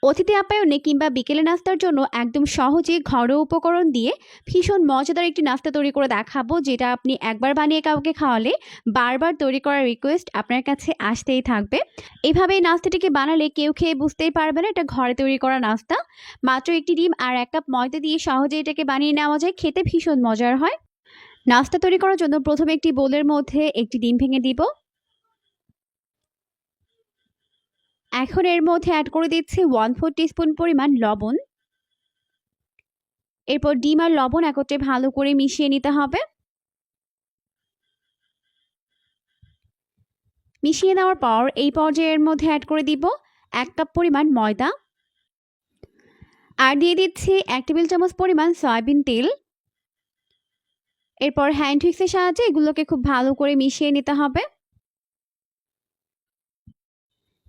অতিথি আপ্যায়নে কিংবা বিকেলে নাস্তার জন্য একদম সহজে ঘরোয়া উপকরণ দিয়ে ভীষণ মজাদার একটি নাস্তা তৈরি করে দেখাবো, যেটা আপনি একবার বানিয়ে কাউকে খাওয়ালে বারবার তৈরি করার রিকোয়েস্ট আপনার কাছে আসতেই থাকবে। এভাবে এই নাস্তাটিকে বানালে কেউ খেয়ে বুঝতেই পারবে না এটা ঘরে তৈরি করা নাস্তা। মাত্র একটি ডিম আর 1 কাপ ময়দা দিয়ে সহজে এটাকে বানিয়ে নেওয়া যায়, খেতে ভীষণ মজার হয়। নাস্তা তৈরি করার জন্য প্রথমে একটি বোলের মধ্যে একটি ডিম ভেঙে দিব। এখন এর মধ্যে অ্যাড করে দিচ্ছি 1/4 টিস্পুন পরিমাণ লবণ। এরপর ডিম আর লবণ একত্রে ভালো করে মিশিয়ে নিতে হবে। মিশিয়ে নেওয়ার পর এই পর্যায়ের মধ্যে অ্যাড করে দিব 1 কাপ পরিমাণ ময়দা, আর দিয়ে দিচ্ছি 1 টেবিল চামচ পরিমাণ সয়াবিন তেল। এরপর হ্যান্ড হুইক্সের সাহায্যে এগুলোকে খুব ভালো করে মিশিয়ে নিতে হবে।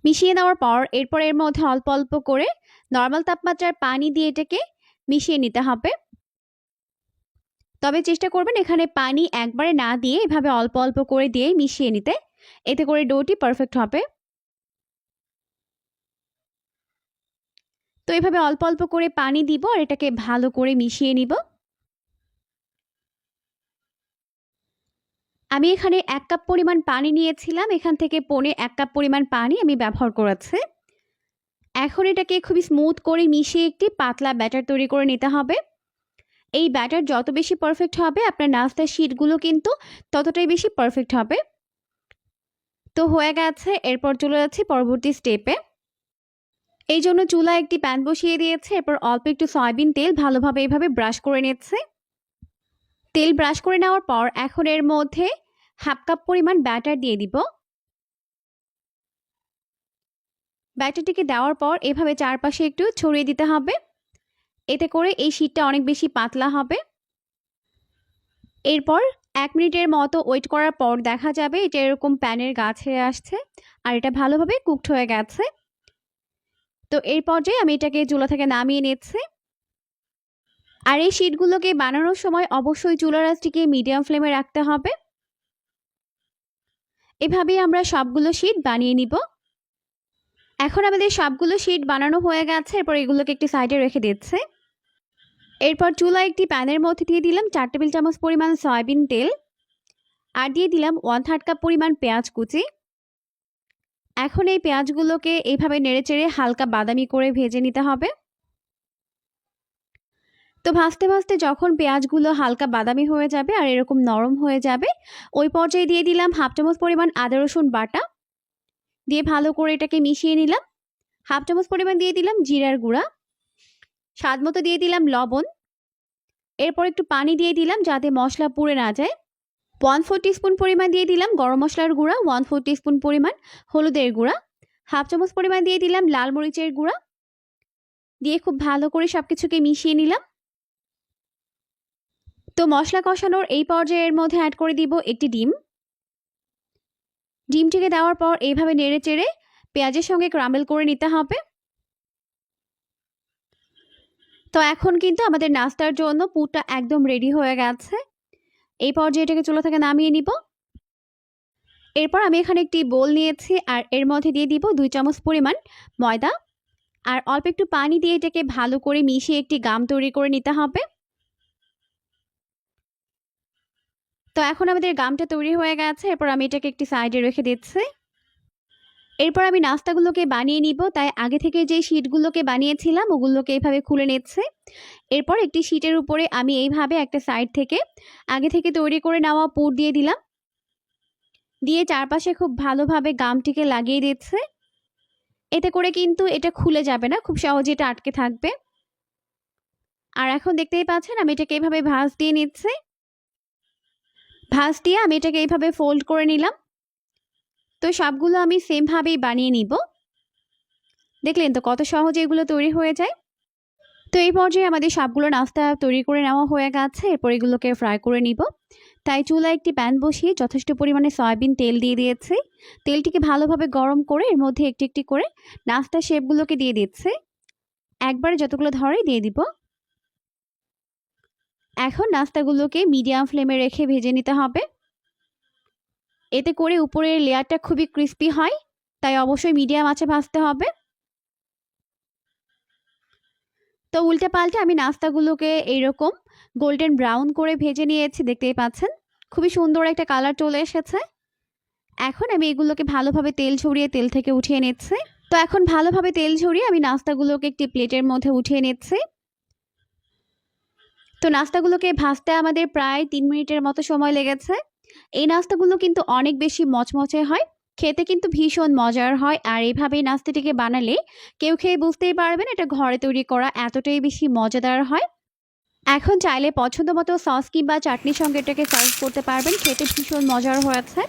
মিশিয়ে নেওয়ার পর এরপর এর মধ্যে অল্প অল্প করে নর্মাল তাপমাত্রার পানি দিয়ে এটাকে মিশিয়ে নিতে হবে। তবে চেষ্টা করবেন এখানে পানি একবারে না দিয়ে এভাবে অল্প অল্প করে দিয়ে মিশিয়ে নিতে, এতে করে ডোটি পারফেক্ট হবে। তো এভাবে অল্প অল্প করে পানি দিব আর এটাকে ভালো করে মিশিয়ে নিব। আমি এখানে 1 কাপ পরিমাণ পানি নিয়েছিলাম, এখান থেকে 1 কাপ পরিমাণ পানি আমি ব্যবহার করেছি। এখন এটাকে খুবই স্মুথ করে মিশিয়ে একটি পাতলা ব্যাটার তৈরি করে নিতে হবে। এই ব্যাটার যত বেশি পারফেক্ট হবে আপনার নাস্তার শীটগুলো কিন্তু ততটাই বেশি পারফেক্ট হবে। তো হয়ে গেছে, এরপর চলে যাচ্ছি পরবর্তী স্টেপে। এই জন্য চুলায় একটি প্যান বসিয়ে দিয়েছে, এরপর অল্প একটু সয়াবিন তেল ভালোভাবে এইভাবে ব্রাশ করে নিচ্ছে। তেল ব্রাশ করে নেওয়ার পর এখন এর মধ্যে 1/2 কাপ পরিমাণ ব্যাটার দিয়ে দিব। ব্যাটারটিকে দেওয়ার পর এভাবে চারপাশে একটু ছড়িয়ে দিতে হবে, এতে করে এই শীটটা অনেক বেশি পাতলা হবে। এরপর 1 মিনিটের মতো ওয়েট করার পর দেখা যাবে এটা এরকম প্যানের গা ছেড়ে আসছে আর এটা ভালোভাবে কুকড হয়ে গেছে। তো এই পর্যায়ে আমি এটাকে চুলা থেকে নামিয়ে নিচ্ছি। আর এই শীটগুলোকে বানানোর সময় অবশ্যই চুলার আঁচটিকে মিডিয়াম ফ্লেমে রাখতে হবে। এভাবেই আমরা সবগুলো শীট বানিয়ে নিব। এখন আমাদের সবগুলো শীট বানানো হয়ে গেছে, এরপর এগুলোকে একটি সাইডে রেখে দিচ্ছি। এরপর চুলায় একটি প্যানের মধ্যে দিয়ে দিলাম 4 টেবিল চামচ পরিমাণ সয়াবিন তেল, আর দিয়ে দিলাম 1/3 কাপ পরিমাণ পেঁয়াজ কুচি। এখন এই পেঁয়াজগুলোকে এইভাবে নেড়েচেড়ে হালকা বাদামি করে ভেজে নিতে হবে। তো ভাজতে ভাজতে যখন পেঁয়াজগুলো হালকা বাদামি হয়ে যাবে আর এরকম নরম হয়ে যাবে, ওই পর্যায়ে দিয়ে দিলাম 1/2 চামচ পরিমাণ আদা রসুন বাটা, দিয়ে ভালো করে এটাকে মিশিয়ে নিলাম। 1/2 চামচ পরিমাণ দিয়ে দিলাম জিরার গুঁড়া, স্বাদ মতো দিয়ে দিলাম লবণ। এরপর একটু পানি দিয়ে দিলাম যাতে মশলা পুড়ে না যায়। 1/4 টিস্পুন পরিমাণ দিয়ে দিলাম গরম মশলার গুঁড়া, 1/4 টিস্পুন পরিমাণ হলুদের গুঁড়া, 1/2 চামচ পরিমাণ দিয়ে দিলাম লাল মরিচের গুঁড়া, দিয়ে খুব ভালো করে সবকিছুকে মিশিয়ে নিলাম। তো মশলা কষানোর এই পর্যায়ের মধ্যে অ্যাড করে দিব একটি ডিম। ডিমটিকে দেওয়ার পর এইভাবে নেড়ে চেড়ে পেঁয়াজের সঙ্গে ক্রাম্বল করে নিতে হবে। তো এখন কিন্তু আমাদের নাস্তার জন্য পুরটা একদম রেডি হয়ে গেছে। এই পর্যায়ে এটাকে চুলা থেকে নামিয়ে নিব। এরপর আমি এখানে একটি বোল নিয়েছি আর এর মধ্যে দিয়ে দিব 2 চামচ পরিমাণ ময়দা, আর অল্প একটু পানি দিয়ে এটাকে ভালো করে মিশিয়ে একটি গাম তৈরি করে নিতে হবে। তো এখন আমাদের গামটা তৈরি হয়ে গেছে, এরপর আমি এটাকে একটি সাইডে রেখে দিচ্ছি। এরপর আমি নাস্তাগুলোকে বানিয়ে নিব, তাই আগে থেকে যে শীটগুলোকে বানিয়েছিলাম ওগুলোকে এইভাবে খুলে নিচ্ছি। এরপর একটি শীটের উপরে আমি এইভাবে একটা সাইড থেকে আগে থেকে তৈরি করে নেওয়া পুর দিয়ে দিলাম, দিয়ে চারপাশে খুব ভালোভাবে গামটিকে লাগিয়ে দিচ্ছে। এতে করে কিন্তু এটা খুলে যাবে না, খুব সহজে এটা আটকে থাকবে। আর এখন দেখতেই পাচ্ছেন আমি এটাকে এইভাবে ভাঁজ দিয়ে নিচ্ছি। ভাঁজ দিয়ে আমি এটাকে এইভাবে ফোল্ড করে নিলাম। তো সবগুলো আমি সেমভাবেই বানিয়ে নিব। দেখলেন তো কত সহজে এগুলো তৈরি হয়ে যায়। তো এই পর্যায়ে আমাদের সবগুলো নাস্তা তৈরি করে নেওয়া হয়ে গেছে, এরপর এগুলোকে ফ্রাই করে নিব। তাই চুলায় একটি প্যান বসিয়ে যথেষ্ট পরিমাণে সয়াবিন তেল দিয়ে দিয়েছি। তেলটিকে ভালোভাবে গরম করে এর মধ্যে একটি একটি করে নাস্তার শেপগুলোকে দিয়ে দিচ্ছি। একবারে যতগুলো ধরে দিয়ে দিব। এখন নাস্তাগুলোকে মিডিয়াম ফ্লেমে রেখে ভেজে নিতে হবে, এতে করে উপরের লেয়ারটা খুবই ক্রিস্পি হয়, তাই অবশ্যই মিডিয়াম আঁচে ভাজতে হবে। তো উল্টে পাল্টে আমি নাস্তাগুলোকে এইরকম গোল্ডেন ব্রাউন করে ভেজে নিয়েছি, দেখতেই পাচ্ছেন খুবই সুন্দর একটা কালার চলে এসেছে। এখন আমি এগুলোকে ভালোভাবে তেল ঝরিয়ে তেল থেকে উঠিয়ে নিচ্ছি। তো এখন ভালোভাবে তেল ঝরিয়ে আমি নাস্তাগুলোকে একটি প্লেটের মধ্যে উঠিয়ে নিচ্ছি। তো নাস্তাগুলোকে ভাজতে আমাদের প্রায় 3 মিনিটের মতো সময় লেগেছে। এই নাস্তাগুলো কিন্তু অনেক বেশি মচমচে হয়, খেতে কিন্তু ভীষণ মজার হয়। আর এইভাবে নাস্তাটিকে বানালে কেউ খেয়ে বুঝতেই পারবেন এটা ঘরে তৈরি করা এতটাই বেশি মজাদার হয়। এখন চাইলে পছন্দ মতো সস কিংবা চাটনির সঙ্গে এটাকে সার্ভ করতে পারবেন, খেতে ভীষণ মজার হয়েছে।